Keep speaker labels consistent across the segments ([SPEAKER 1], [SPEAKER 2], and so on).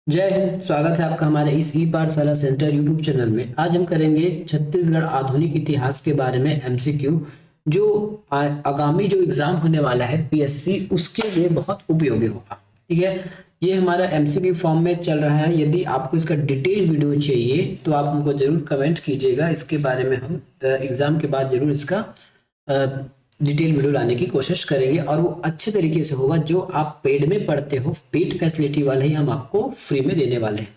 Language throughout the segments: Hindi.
[SPEAKER 1] जय हिंद। स्वागत है आपका हमारे इस ई पाठशाला सेंटर यूट्यूब चैनल में। आज हम करेंगे छत्तीसगढ़ आधुनिक इतिहास के बारे में एमसीक्यू, जो आगामी जो एग्जाम होने वाला है पीएससी, उसके लिए बहुत उपयोगी होगा। ठीक है, ये हमारा एमसीक्यू फॉर्म में चल रहा है। यदि आपको इसका डिटेल वीडियो चाहिए तो आप हमको जरूर कमेंट कीजिएगा। इसके बारे में हम एग्जाम के बाद जरूर इसका डिटेल वीडियो लाने की कोशिश करेंगे, और वो अच्छे तरीके से होगा। जो आप पेड में पढ़ते हो, पेड फैसिलिटी वाले ही हम आपको फ्री में देने वाले हैं।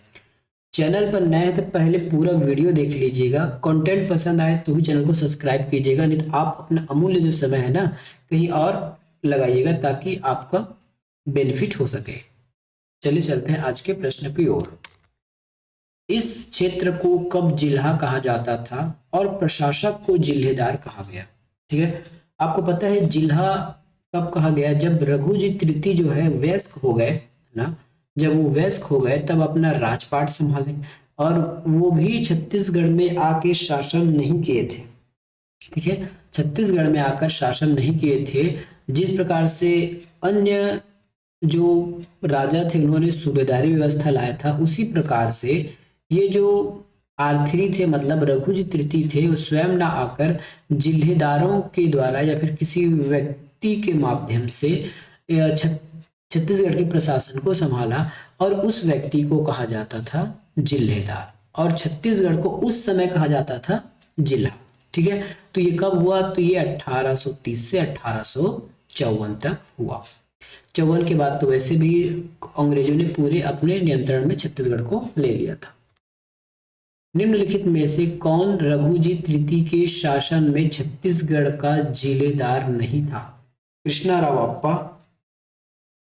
[SPEAKER 1] चैनल पर नए हैं तो पहले पूरा वीडियो देख लीजिएगा। कंटेंट पसंद आए तो ही चैनल को सब्सक्राइब कीजिएगा, नहीं तो आप अपना अमूल्य जो समय है ना कहीं और लगाइएगा, ताकि आपका बेनिफिट हो सके। चलिए चलते हैं आज के प्रश्न की ओर। इस क्षेत्र को कब जिला कहा जाता था और प्रशासक को जिलेदार कहा गया? ठीक है, आपको पता है जिला कब कहा गया? जब रघुजी तृतीय जो है वयस्क हो गए, है ना। जब वो वयस्क हो गए तब अपना राजपाट संभाले, और वो भी छत्तीसगढ़ में आके शासन नहीं किए थे। ठीक है, छत्तीसगढ़ में आकर शासन नहीं किए थे। जिस प्रकार से अन्य जो राजा थे उन्होंने सूबेदारी व्यवस्था लाया था, उसी प्रकार से ये जो आरथरी थे, मतलब रघुजी तृतीय थे, वो स्वयं ना आकर जिलेदारों के द्वारा या फिर किसी व्यक्ति के माध्यम से छत्तीसगढ़ के प्रशासन को संभाला, और उस व्यक्ति को कहा जाता था जिलेदार, और छत्तीसगढ़ को उस समय कहा जाता था जिला। ठीक है, तो ये कब हुआ? तो ये 1830 से 1854 तक हुआ। 54 के बाद तो वैसे भी अंग्रेजों ने पूरे अपने नियंत्रण में छत्तीसगढ़ को ले लिया था। निम्नलिखित में से कौन रघुजी तृतीय के शासन में छत्तीसगढ़ का जिलेदार नहीं था? कृष्णा राव अप्पा,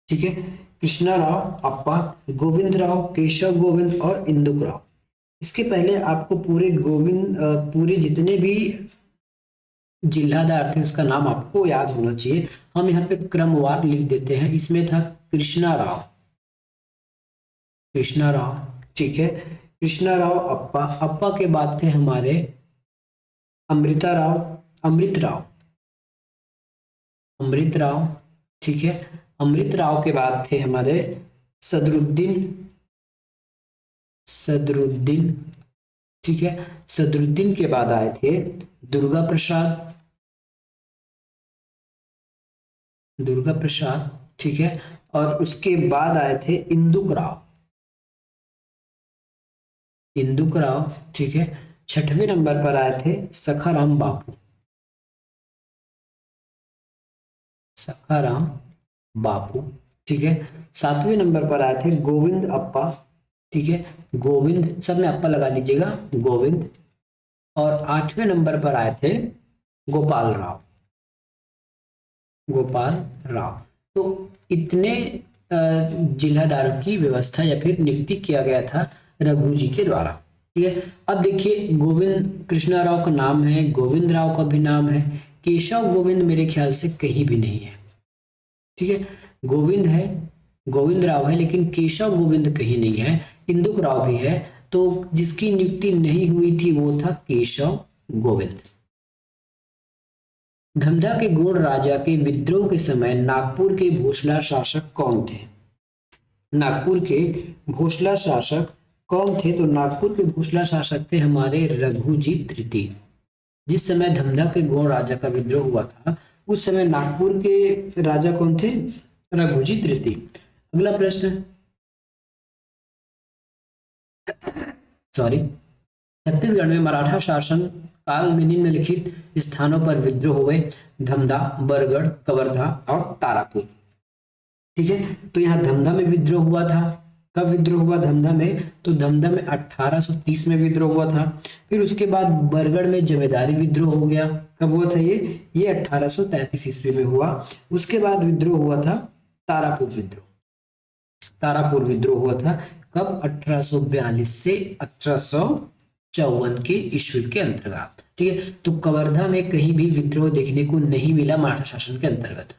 [SPEAKER 1] ठीक है, कृष्णा राव अप्पा, गोविंद राव, केशव गोविंद और इंदुक राव। इसके पहले आपको पूरे जितने भी जिलादार थे उसका नाम आपको याद होना चाहिए। हम यहाँ पे क्रमवार लिख देते हैं। इसमें था कृष्णा राव, कृष्णा राव, ठीक है, कृष्णा राव अप्पा। अप्पा के बाद थे हमारे अमृता राव, अमृत राव, अमृत राव, ठीक है। अमृत राव के बाद थे हमारे सदरुद्दीन, सदरुद्दीन, ठीक है। सदरुद्दीन के बाद आए थे दुर्गा प्रसाद, दुर्गा प्रसाद, ठीक है। और उसके बाद आए थे इंदुक राव, इंदुक राव, ठीक है। छठवें नंबर पर आए थे सखाराम बापू, सखाराम बापू, ठीक है। सातवें नंबर पर आए थे गोविंद अप्पा, ठीक है, गोविंद, सब में अप्पा लगा लीजिएगा, गोविंद। और आठवें नंबर पर आए थे गोपाल राव, गोपाल राव। तो इतने जिलादारों की व्यवस्था या फिर नियुक्ति किया गया था रघु जी के द्वारा। ठीक है, अब देखिए गोविंद कृष्णा राव का नाम है, गोविंद राव का भी नाम है, केशव गोविंद मेरे ख्याल से कहीं भी नहीं है। ठीक है, गोविंद है, गोविंद राव है, लेकिन केशव गोविंद कहीं नहीं है। इंदुक राव भी है, तो जिसकी नियुक्ति नहीं हुई थी वो था केशव गोविंद। धमधा के गोंड राजा के विद्रोह के समय नागपुर के भोसला शासक कौन थे? नागपुर के भोसला शासक कौन थे? तो नागपुर के भोसला शासक थे हमारे रघुजी तृतीय। जिस समय धमधा के गोंड राजा का विद्रोह हुआ था उस समय नागपुर के राजा कौन थे? रघुजी तृतीय। अगला प्रश्न, सॉरी, छत्तीसगढ़ में मराठा शासन काल में निम्नलिखित स्थानों पर विद्रोह हुए: धमधा, बरगढ़, कवर्धा और तारापुर। ठीक है, तो यहाँ धमधा में विद्रोह हुआ था। कब विद्रोह हुआ धमधा में? तो धमधा में 1830 में विद्रोह हुआ था। फिर उसके बाद बरगढ़ में जमींदारी विद्रोह हो गया। कब हुआ था ये 1833 ईस्वी में हुआ। उसके बाद विद्रोह हुआ था तारापुर विद्रोह, तारापुर विद्रोह हुआ था कब? 1842 से 1854 के ईस्वी के अंतर्गत। ठीक है, तो कवर्धा में कहीं भी विद्रोह देखने को नहीं मिला मराठा शासन के अंतर्गत।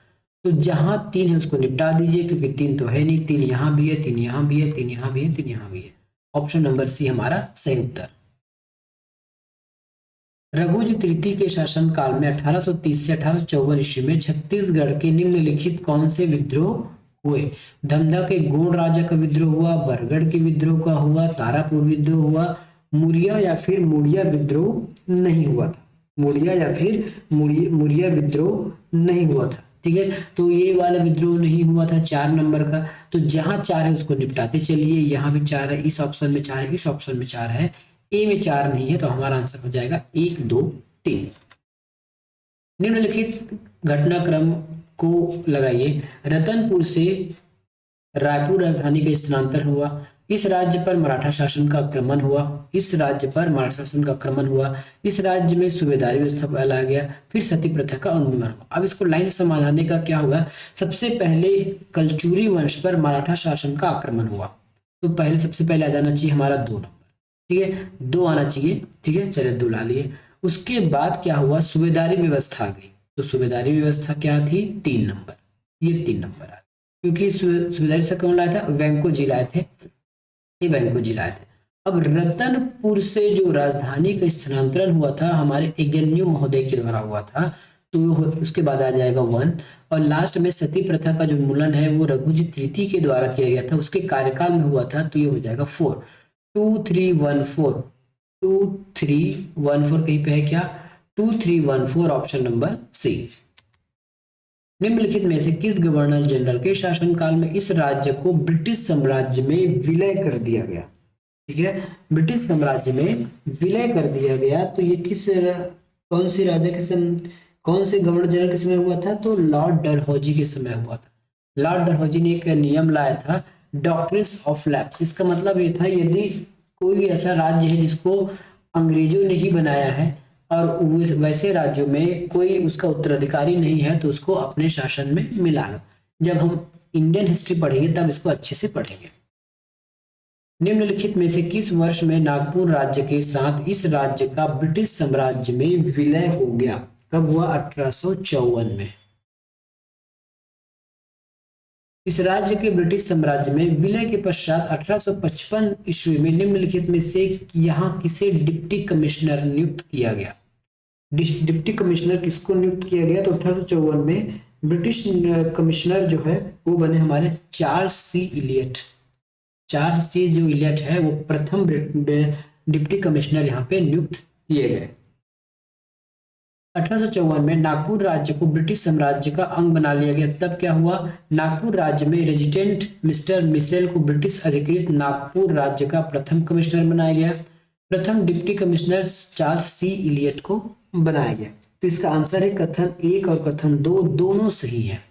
[SPEAKER 1] तो जहां तीन है उसको निपटा दीजिए, क्योंकि तीन तो है नहीं। तीन यहां भी है, तीन यहां भी है, तीन यहां भी है, तीन यहां भी है। ऑप्शन नंबर सी हमारा सही उत्तर। रघुजी तृतीय के शासन काल में 1830 से 1854 ईस्वी में छत्तीसगढ़ के निम्नलिखित कौन से विद्रोह हुए। धमधा के गोंड राजा का विद्रोह हुआ, बरगढ़ के विद्रोह का हुआ, तारापुर विद्रोह हुआ, मुरिया या फिर मुड़िया विद्रोह नहीं हुआ था। मुड़िया या फिर मुरिया विद्रोह नहीं हुआ था। ठीक है, तो ये वाला विद्रोह नहीं हुआ था 4 नंबर का। तो जहां 4 है उसको निपटाते चलिए। यहाँ भी 4 है, इस ऑप्शन में 4 है, इस ऑप्शन में 4 है, ए में 4 नहीं है, तो हमारा आंसर हो जाएगा 1 2 3। निम्नलिखित घटनाक्रम को लगाइए। रतनपुर से रायपुर राजधानी का स्थानांतर हुआ। इस राज्य पर मराठा शासन का आक्रमण हुआ। इस राज्य पर मराठा शासन का आक्रमण हुआ। इस राज्य में सूबेदारी व्यवस्था फैलाया गया। फिर सती प्रथा का उन्मूलन हुआ। अब इसको लाइन से समझाने का क्या होगा। सबसे पहले कलचुरी वंश पर मराठा शासन का आक्रमण हुआ, तो पहले सबसे पहले आ जाना चाहिए हमारा 2 नंबर। ठीक है, 2 आना चाहिए। ठीक है, चलिए 2 ला लिए। उसके बाद क्या हुआ, सूबेदारी व्यवस्था आ गई। तो सूबेदारी व्यवस्था क्या थी, 3 नंबर। ये 3 नंबर आ गया, क्योंकि सूबेदारी से कौन लाए थे, वेंको जी लाए थे, ये वेंको जी लाए थे। अब रतनपुर से जो राजधानी का स्थानांतरण हुआ था हमारे इग्नू महोदय के द्वारा हुआ था, तो उसके बाद आ जाएगा 1। और लास्ट में सती प्रथा का जो उन्मूलन है वो रघुजी तृतीय के द्वारा किया गया था, उसके कार्यकाल में हुआ था, तो ये हो जाएगा 4। 2 3 1 4, 2 3 1 4 कहीं पे है क्या, 2 3 1 4 ऑप्शन नंबर सी। निम्नलिखित में से किस गवर्नर जनरल के शासनकाल में इस राज्य को ब्रिटिश साम्राज्य में विलय कर दिया गया। ठीक है, ब्रिटिश साम्राज्य में विलय कर दिया गया, तो ये कौन से राजा के समय, कौन से गवर्नर जनरल के समय हुआ था, तो लॉर्ड डलहौजी के समय हुआ था। लॉर्ड डलहौजी ने एक नियम लाया था, डॉक्ट्रिन ऑफ लैप्स। इसका मतलब ये था, यदि कोई ऐसा राज्य है जिसको अंग्रेजों ने ही बनाया है और वैसे राज्यों में कोई उसका उत्तराधिकारी नहीं है, तो उसको अपने शासन में मिला लो। जब हम इंडियन हिस्ट्री पढ़ेंगे तब इसको अच्छे से पढ़ेंगे। निम्नलिखित में से किस वर्ष में नागपुर राज्य के साथ इस राज्य का ब्रिटिश साम्राज्य में विलय हो गया। कब हुआ, 1854 में। इस राज्य के ब्रिटिश साम्राज्य में विलय के पश्चात 1855 ईस्वी में निम्नलिखित में से यहाँ किसे डिप्टी कमिश्नर नियुक्त किया गया। डिप्टी कमिश्नर किसको नियुक्त किया गया, तो 1854 में ब्रिटिश कमिश्नर जो है वो बने हमारे चार्ल्स सी इलियट। चार्ल्स सी जो इलियट है वो प्रथम डिप्टी कमिश्नर यहाँ पे नियुक्त किए गए। 1854 में नागपुर राज्य को ब्रिटिश साम्राज्य का अंग बना लिया गया। तब क्या हुआ, नागपुर राज्य में रेजिडेंट मिस्टर मिशेल को ब्रिटिश अधिकृत नागपुर राज्य का प्रथम कमिश्नर बनाया गया। प्रथम डिप्टी कमिश्नर चार्ल्स सी इलियट को बनाया गया। तो इसका आंसर है कथन 1 और कथन 2 दोनों सही है।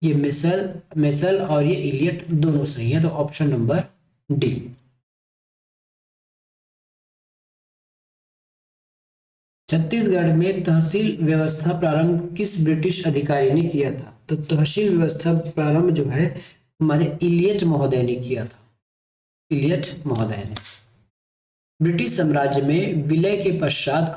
[SPEAKER 1] ये मिशेल और ये इलियट दोनों सही है, तो ऑप्शन नंबर डी। छत्तीसगढ़ में तहसील व्यवस्था प्रारंभ किस ब्रिटिश अधिकारी ने किया था। तो तहसील व्यवस्था प्रारंभ जो है हमारे इलियट महोदय ने किया था। इलियट महोदय ने। ब्रिटिश साम्राज्य में विलय के पश्चात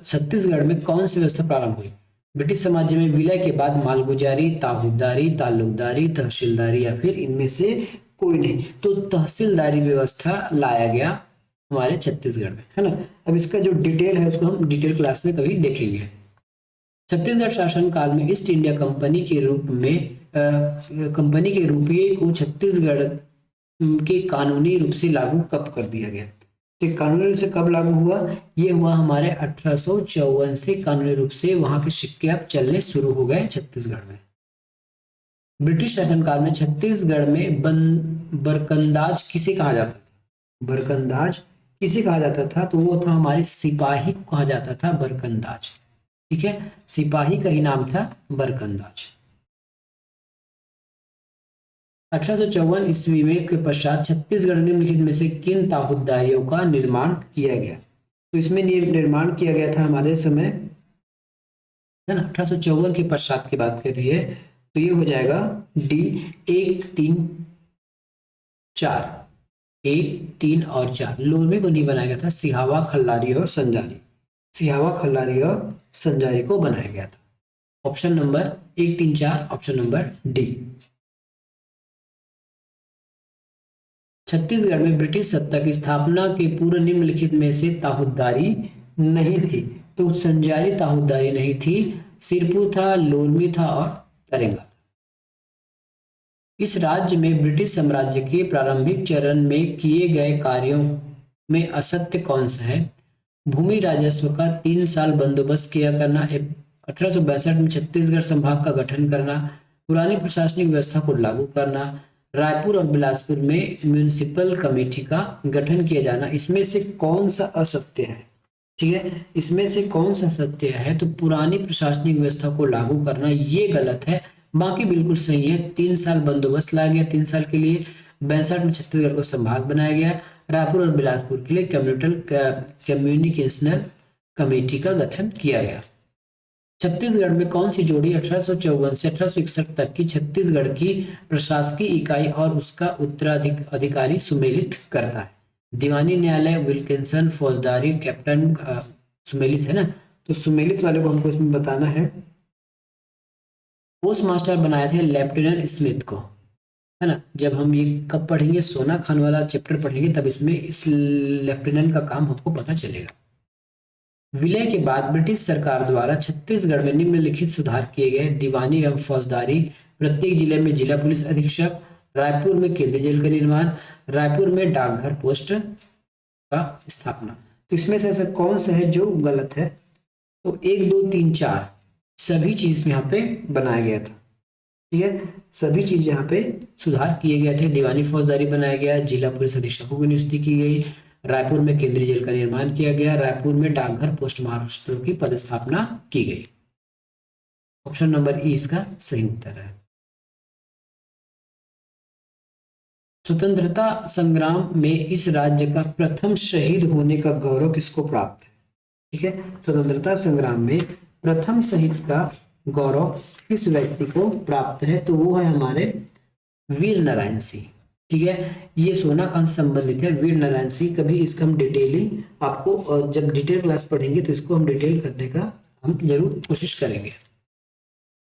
[SPEAKER 1] छत्तीसगढ़ में कौन सी व्यवस्था प्रारंभ हुई। ब्रिटिश साम्राज्य में विलय के बाद मालगुजारी, ताहूदारी, ताल्लुकदारी, तहसीलदारी या फिर इनमें से कोई नहीं, तो तहसीलदारी व्यवस्था लाया गया हमारे छत्तीसगढ़ में, है ना। अब इसका जो डिटेल है उसको हम डिटेल क्लास में कभी देखेंगे। छत्तीसगढ़ शासन काल में ईस्ट इंडिया कंपनी के रूप में कंपनी के रुपये को छत्तीसगढ़ के कानूनी रूप से लागू कब कर दिया गया। तो कानूनी रूप से कब लागू हुआ, ये हुआ हमारे 1854 से कानूनी रूप से वहां के सिक्के अब चलने शुरू हो गए छत्तीसगढ़ में। ब्रिटिश शासनकाल में छत्तीसगढ़ में बरकंदाज किसे कहा जाता था। बरकंदाज किसे कहा जाता था, तो वो था हमारे सिपाही को कहा जाता था बरकंदाज। ठीक है, सिपाही का ही नाम था बरकंदाज। 1854 ईस्वी में के पश्चात छत्तीसगढ़ निम्नलिखित में से किन ताबूतदारियों का निर्माण किया गया। तो इसमें निर्माण किया गया था हमारे समय, है ना, 1854 के पश्चात की बात कर रही है, तो ये हो जाएगा डी 1 3 4, 1 3 और 4। लोरमी को नहीं बनाया गया था, सिहावा, खल्लारी और संजारी, सिहावा, खल्लारी और संजारी को बनाया गया था। Option number 1 3 4 option number D. Chhattisgarh में ब्रिटिश सत्ता की स्थापना के पूर्व निम्नलिखित में से ताहूदारी नहीं थी। तो संजारी ताहूदारी नहीं थी, सिरपुर था, लोरमी था और करेंगा। इस राज्य में ब्रिटिश साम्राज्य के प्रारंभिक चरण में किए गए कार्यों में असत्य कौन सा है? भूमि राजस्व का 3 साल बंदोबस्त किया करना, 1862 में छत्तीसगढ़ संभाग का गठन करना, पुरानी प्रशासनिक व्यवस्था को लागू करना, रायपुर और बिलासपुर में म्यूनिसिपल कमेटी का गठन किया जाना, इसमें से कौन सा असत्य है? ठीक है, इसमें से कौन सा सत्य है? तो पुरानी प्रशासनिक व्यवस्था को लागू करना ये गलत है, बाकी बिल्कुल सही है। 3 साल बंदोबस्त लाया गया, 3 साल के लिए। 62 में छत्तीसगढ़ को संभाग बनाया गया। रायपुर और बिलासपुर के लिए कम्युनिकेशनल कमेटी का गठन किया गया। छत्तीसगढ़ में कौन सी जोड़ी 1854 से 1861 तक की छत्तीसगढ़ की प्रशासकीय इकाई और उसका उत्तराधिकारी सुमेलित करता है? दीवानी न्यायालय, विल्किंसन, फौजदारी, कैप्टन सुमेलित है ना, तो सुमेलित वाले को हमको इसमें बताना है। पोस्ट मास्टर बनाए थे लेफ्टिनेंट स्मिथ को, है ना। जब हम ये कब पढ़ेंगे, सोना खान वाला चैप्टर पढ़ेंगे, तब इसमें इस लेफ्टिनेंट का काम हमको पता चलेगा। विलय के बाद ब्रिटिश सरकार द्वारा छत्तीसगढ़ में निम्नलिखित सुधार किए गए: दीवानी एवं फौजदारी, प्रत्येक जिले में जिला पुलिस अधीक्षक, रायपुर में केंद्रीय जेल का निर्माण, रायपुर में डाकघर पोस्ट का स्थापना। तो इसमें से ऐसा कौन सा है जो गलत है? तो 1, 2, 3, 4 सभी चीज यहाँ पे बनाया गया था। ठीक है, सभी चीज यहाँ पे सुधार किए गए थे। दीवानी फौजदारी बनाया गया, जिला पुलिस अधीक्षकों की नियुक्ति की गई, रायपुर में केंद्रीय जेल का निर्माण किया गया, रायपुर में डाकघर पोस्ट मास्टर की पदस्थापना की गई। ऑप्शन नंबर ई इसका सही उत्तर है। स्वतंत्रता संग्राम में इस राज्य का प्रथम शहीद होने का गौरव किसको प्राप्त है? ठीक है, स्वतंत्रता संग्राम में प्रथम शहीद का गौरव किस व्यक्ति को प्राप्त है? तो वो है हमारे वीर नारायण सिंह। ठीक है, ये सोना खान से संबंधित है, वीर नारायण सिंह। कभी इसका हम डिटेलिंग आपको जब डिटेल क्लास पढ़ेंगे तो इसको हम डिटेल करने का हम जरूर कोशिश करेंगे।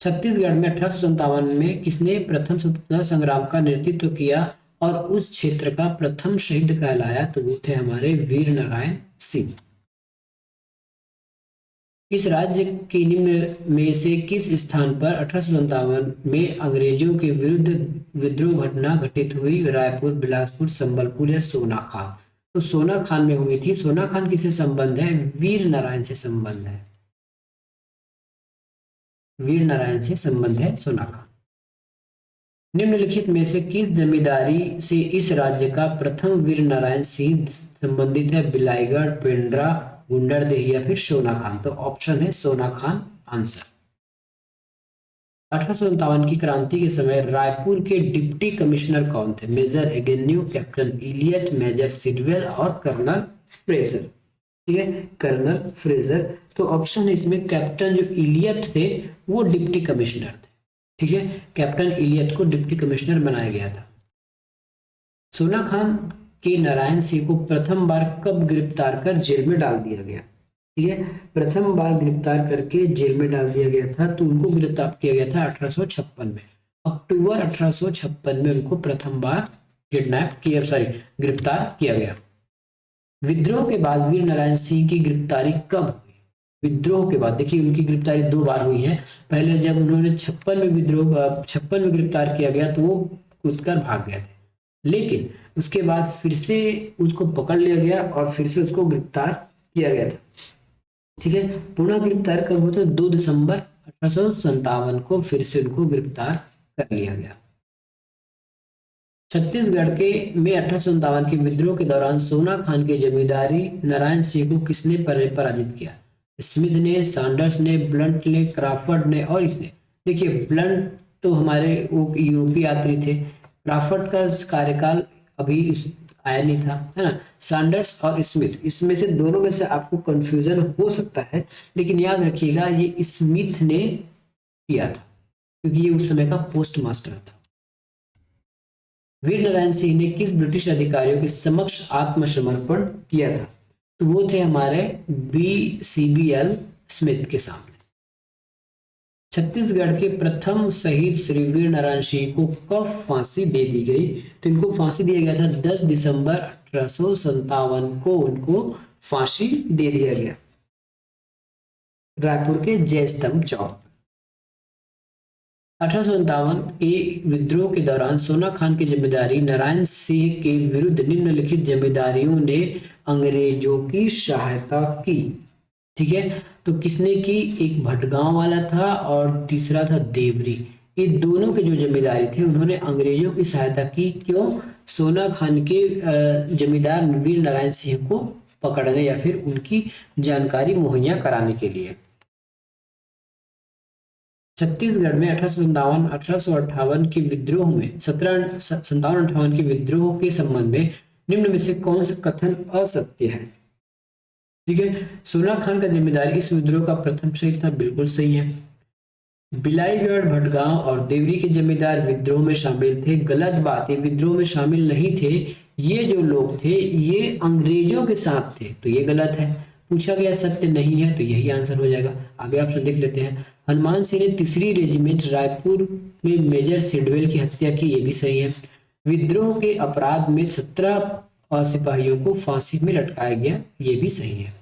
[SPEAKER 1] छत्तीसगढ़ में 1857 में किसने प्रथम स्वतंत्रता संग्राम का नेतृत्व किया और उस क्षेत्र का प्रथम शहीद कहलाया? तो वो थे हमारे वीर नारायण सिंह। इस राज्य के निम्न में से किस स्थान पर 1857 में अंग्रेजों के विरुद्ध विद्रोह घटना घटित हुई? रायपुर, बिलासपुर, संबलपुर या सोना खान? तो सोना खान में हुई थी। सोना खान किससे संबंध है? वीर नारायण से संबंध है, वीर नारायण से संबंध है सोना खान। निम्नलिखित में से किस जमींदारी से इस राज्य का प्रथम वीर नारायण सिंह संबंधित है? बिलाईगढ़, पेंड्रा, गुंडरदेही या फिर सोना खान? तो ऑप्शन है सोना खान आंसर। 1857 की क्रांति के समय रायपुर के डिप्टी कमिश्नर कौन थे? Major Agnew, captain Elliot, major Sidwell और कर्नल फ्रेजर। ठीक है, कर्नल फ्रेजर। तो ऑप्शन है इसमें कैप्टन जो इलियट थे वो डिप्टी कमिश्नर थे। ठीक है, कैप्टन इलियट को डिप्टी कमिश्नर बनाया गया था। सोना खान के नारायण सिंह को प्रथम बार कब गिरफ्तार कर जेल में डाल दिया गया? ठीक है, प्रथम बार गिरफ्तार करके जेल में डाल दिया गया था, तो उनको गिरफ्तार किया गया था 1856 में। अक्टूबर 1856 में उनको प्रथम बार गिरफ्तार किया गया। विद्रोह के बाद वीर नारायण सिंह की गिरफ्तारी कब हुई? विद्रोह के बाद, देखिए उनकी गिरफ्तारी 2 बार हुई है। पहले जब उन्होंने 56 में गिरफ्तार किया गया तो वो कूद कर भाग गए थे, लेकिन उसके बाद फिर से उसको पकड़ लिया गया और फिर से उसको गिरफ्तार किया गया था। ठीक है, पुनः गिरफ्तार कब हुआ था? 2 दिसंबर 1857 को फिर से उनको गिरफ्तार कर लिया गया। छत्तीसगढ़ के में 1857 के विद्रोह के दौरान सोना खान के जमींदारी नारायण सिंह को किसने पराजित किया? स्मिथ ने, सैंडर्स ने, ब्लंट ने, क्राफर्ड ने और इसने। देखिए ब्लंट तो हमारे वो यूरोपीय यात्री थे, क्राफर्ड का कार्यकाल अभी आया नहीं था, है ना। सैंडर्स और स्मिथ, इसमें से दोनों में से आपको कंफ्यूजन हो सकता है, लेकिन याद रखिएगा ये स्मिथ ने किया था क्योंकि ये उस समय का पोस्ट मास्टर था। वीर नारायण सिंह ने किस ब्रिटिश अधिकारियों के समक्ष आत्मसमर्पण किया था? तो वो थे हमारे BCBL स्मिथ के सामने। छत्तीसगढ़ के प्रथम शहीद श्री वीर नारायण सिंह को कब फांसी दे दी गई? तो इनको फांसी दिया गया था 10 दिसंबर 1857 को उनको फांसी दे दिया गया रायपुर के जय स्तंभ चौक। 1857 के विद्रोह के दौरान सोना खान की जिम्मेदारी नारायण सिंह के विरुद्ध निम्नलिखित जमींदारियों ने अंग्रेजों की सहायता की। ठीक है, तो किसने की? एक भटगांव वाला था और तीसरा था देवरी। ये दोनों के जो जमींदारी थे उन्होंने अंग्रेजों की सहायता की। क्यों? सोना खान के जमींदार वीर नारायण सिंह को पकड़ने या फिर उनकी जानकारी मुहैया कराने के लिए। छत्तीसगढ़ में 1857 के विद्रोह में 1757 के विद्रोह के संबंध में निम्न में से कौन सा कथन असत्य है? ठीक है, सोना खान का जिम्मेदारी इस विद्रोह का प्रथम शहीद था, बिल्कुल सही है। बिलाईगढ़, भटगांव और देवरी के जमींदार विद्रोह में शामिल थे, गलत बात है, विद्रोह में शामिल नहीं थे। ये जो लोग थे ये अंग्रेजों के साथ थे, तो ये गलत है। पूछा गया सत्य नहीं है, तो यही आंसर हो जाएगा। आगे ऑप्शन देख लेते हैं। हनुमान सिंह ने 3री रेजिमेंट रायपुर में मेजर सिडवेल की हत्या की, ये भी सही है। विद्रोह के अपराध में 17 सिपाहियों को फांसी में लटकाया गया, ये भी सही है।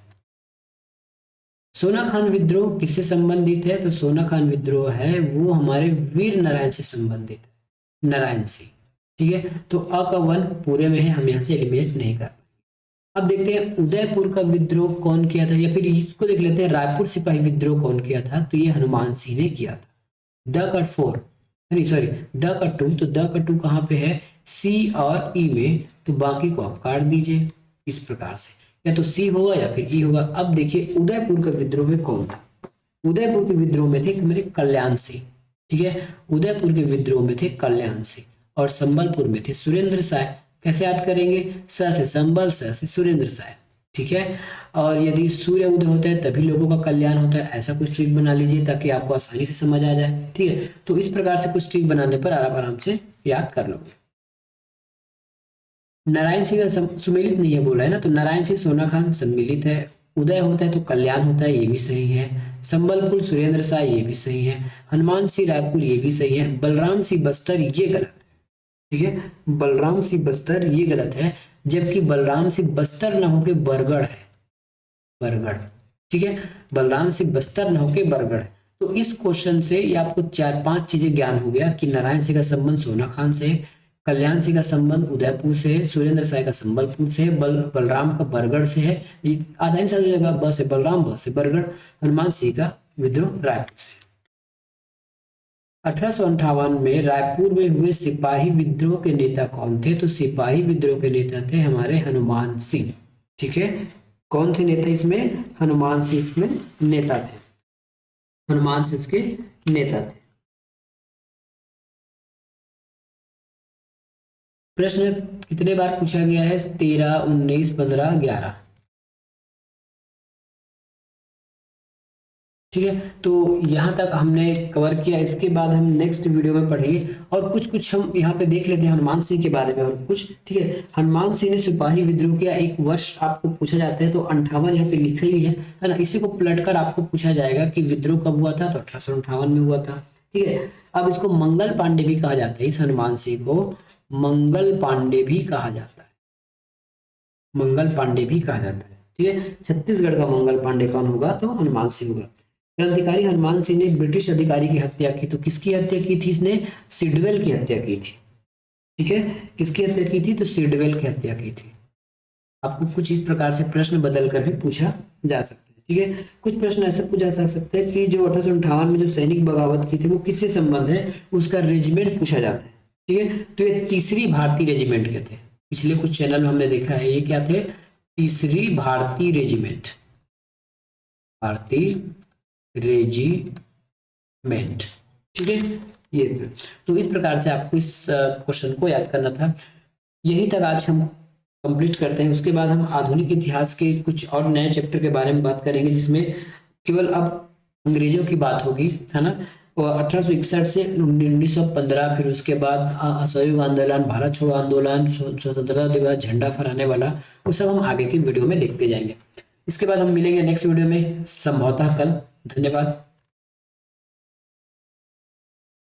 [SPEAKER 1] सोना खान विद्रोह किससे संबंधित है? तो सोना खान विद्रोह है वो हमारे वीर नारायण से संबंधित है, नारायण सिंह। ठीक है, तो अ का 1 पूरे में है, हम यहाँ से एलिमिनेट नहीं कर पाएंगे। अब देखते हैं उदयपुर का विद्रोह कौन किया था, या फिर इसको देख लेते हैं रायपुर सिपाही विद्रोह कौन किया था। तो ये हनुमान सिंह ने किया था। द का 4 नहीं सॉरी द का 2, तो द का 2 कहाँ पे है? सी और ई में, तो बाकी को आप काट दीजिए इस प्रकार से, या तो सी होगा या फिर ई होगा। अब देखिए उदयपुर के विद्रोह में कौन था? उदयपुर के विद्रोह में थे मेरे कल्याण सिंह। ठीक है, उदयपुर के विद्रोह में थे कल्याण सिंह, और संबलपुर में थे सुरेंद्र साय। कैसे याद करेंगे? स से संबल, स से सुरेंद्र साय। ठीक है, और यदि सूर्य उदय होता है तभी लोगों का कल्याण होता है, ऐसा कुछ ट्रिक बना लीजिए ताकि आपको आसानी से समझ आ जाए। ठीक है, तो इस प्रकार से कुछ ट्रिक बनाने पर आप आराम से याद कर लोगे। नारायण सिंह का सुमेलित नहीं है बोला है ना, तो नारायण सिंह सोना खान सम्मिलित है। उदय होता है तो कल्याण होता है, ये भी सही है। संबलपुर सुरेंद्र साय, ये भी सही है। हनुमान सिंह रायपुर, ये भी सही है। बलराम सिंह बस्तर, ये गलत है। ठीक है, बलराम सिंह बस्तर ये गलत है, जबकि बलराम सिंह बस्तर न होके बरगढ़ है, बरगढ़। ठीक है, बलराम सिंह बस्तर न होके बरगढ़ है। तो इस क्वेश्चन से ये आपको 4-5 चीजें ज्ञान हो गया कि नारायण सिंह का संबंध सोना खान से, कल्याण सिंह का संबंध उदयपुर से है, सुरेंद्र साय का संबलपुर से है, बलराम का बरगढ़ से है। आसानी से जगह ब से बलराम, ब से बरगढ़, हनुमान सिंह का विद्रोह रायपुर से। 1858 में रायपुर में हुए सिपाही विद्रोह के नेता कौन थे? तो सिपाही विद्रोह के नेता थे हमारे हनुमान सिंह। ठीक है, कौन थे नेता इसमें? हनुमान सिंह इसमें नेता थे, हनुमान सिंह उसके नेता थे। प्रश्न कितने बार पूछा गया है? 13, 19, 15, 11। ठीक है, तो यहाँ तक हमने कवर किया। इसके बाद हम नेक्स्ट वीडियो में पढ़ेंगे और कुछ हम यहाँ पे देख लेते हैं हनुमान सिंह के बारे में और कुछ। ठीक है, हनुमान सिंह ने सिपाही विद्रोह किया, एक वर्ष आपको पूछा जाता है तो 58 यहाँ पे लिखा ही है ना। इसी को पलटकर आपको पूछा जाएगा कि विद्रोह कब हुआ था, तो 1858 में हुआ था। ठीक है, अब इसको मंगल पांडे भी कहा जाता है, इस हनुमान सिंह को मंगल पांडे भी कहा जाता है, मंगल पांडे भी कहा जाता है। ठीक है, छत्तीसगढ़ का मंगल पांडे कौन होगा? तो हनुमान सिंह होगा। क्रांतिकारी हनुमान सिंह ने ब्रिटिश अधिकारी की हत्या की, तो किसकी हत्या की थी इसने? सिडवेल की हत्या की थी। ठीक है, किसकी हत्या की थी? तो सिडवेल की हत्या की थी। आपको कुछ इस प्रकार से प्रश्न बदल कर भी पूछा जा सकता है। ठीक है, कुछ प्रश्न ऐसे पूछा जा सकता है कि जो 1858 में जो सैनिक बगावत की थी वो किससे संबंध है, उसका रेजिमेंट पूछा जाता है। ठीक है, तो ये 3री भारतीय रेजिमेंट के थे। पिछले कुछ चैनल में हमने देखा है, ये क्या थे? 3री भारतीय रेजिमेंट, भारतीय रेजिमेंट। ठीक है, ये तो इस प्रकार से आपको इस क्वेश्चन को याद करना था। यही तक आज हम कंप्लीट करते हैं। उसके बाद हम आधुनिक इतिहास के कुछ और नए चैप्टर के बारे में बात करेंगे, जिसमें केवल अब अंग्रेजों की बात होगी, है ना। और 1861 से 1915, फिर उसके बाद असहयोग आंदोलन, भारत छोड़ो आंदोलन, स्वतंत्रता दिवस, झंडा फहराने वाला, वो सब हम आगे की वीडियो में देखते जाएंगे। इसके बाद हम मिलेंगे नेक्स्ट वीडियो में संभवतः कल। धन्यवाद।